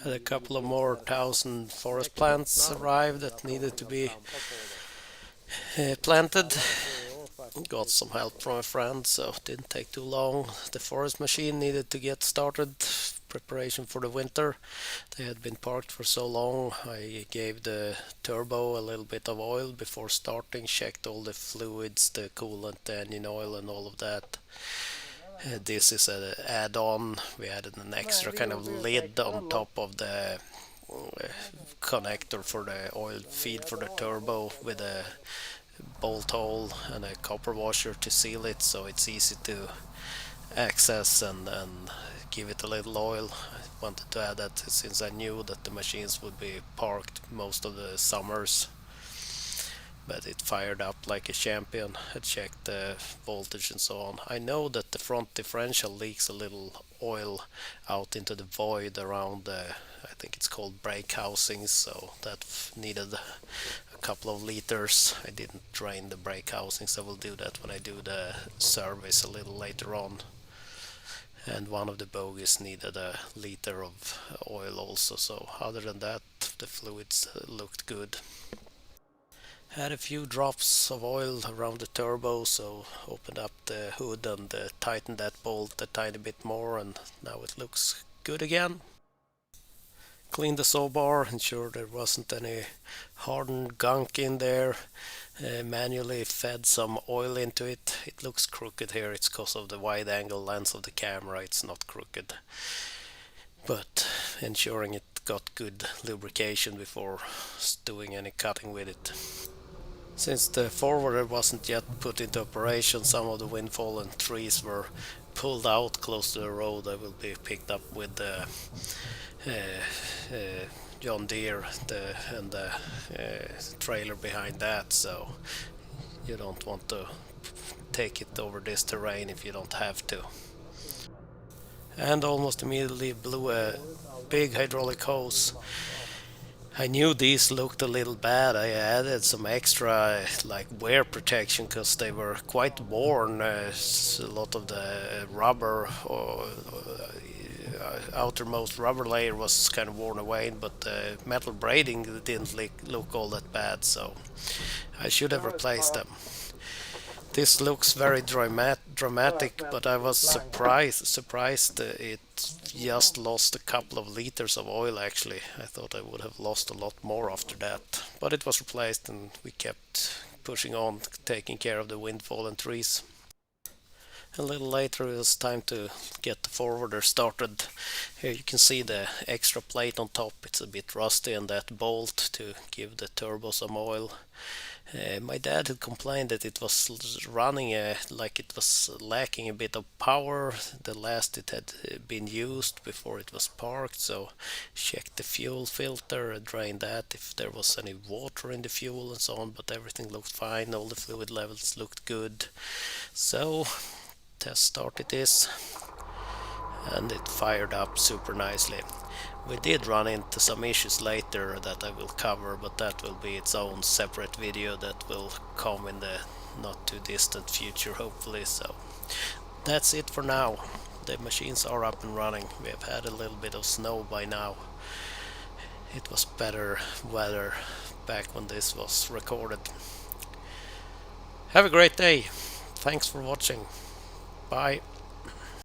Had a couple of more thousand forest plants arrive that needed to be planted. Got some help from a friend, so it didn't take too long. The forest machine needed to get started. Preparation for the winter. They had been parked for so long. I gave the turbo a little bit of oil before starting, checked all the fluids, the coolant, the engine oil, and all of that. This is an add-on. We added an extra kind of lid on top of the connector for the oil feed for the turbo with a bolt hole and a copper washer to seal it so it's easy to access and give it a little oil. I wanted to add that since I knew that the machines would be parked most of the summers, but it fired up like a champion. I checked the voltage and so on. I know that the front differential leaks a little oil out into the void around the, I think it's called brake housings, so that needed a couple of liters. I didn't drain the brake housings. I will do that when I do the service a little later on. And one of the bogies needed a liter of oil also, so other than that the fluids looked good. Had a few drops of oil around the turbo, so opened up the hood and tightened that bolt a tiny bit more, and now it looks good again. Cleaned the saw bar, ensured there wasn't any hardened gunk in there. Manually fed some oil into it. It looks crooked here, it's because of the wide angle lens of the camera, it's not crooked. But ensuring it got good lubrication before doing any cutting with it. Since the forwarder wasn't yet put into operation, some of the windfallen trees were pulled out close to the road. They will be picked up with the John Deere and the trailer behind that, so you don't want to take it over this terrain if you don't have to. And almost immediately blew a big hydraulic hose. I knew these looked a little bad. I added some extra like wear protection because they were quite worn. A lot of the rubber or outermost rubber layer was kind of worn away, but the metal braiding didn't look all that bad, so I should have replaced them. This looks very dramatic, but I was surprised it just lost a couple of liters of oil actually. I thought I would have lost a lot more after that, but it was replaced and we kept pushing on, taking care of the windfallen trees. A little later it was time to get the forwarder started. Here you can see the extra plate on top. It's a bit rusty, and that bolt to give the turbo some oil. My dad had complained that it was running like it was lacking a bit of power the last it had been used before it was parked, so checked the fuel filter, drained that if there was any water in the fuel and so on, but everything looked fine, all the fluid levels looked good. So test start it is, and it fired up super nicely. We did run into some issues later that I will cover, but that will be its own separate video that will come in the not too distant future hopefully. So that's it for now. The machines are up and running. We have had a little bit of snow by now. It was better weather back when this was recorded. Have a great day. Thanks for watching. Bye.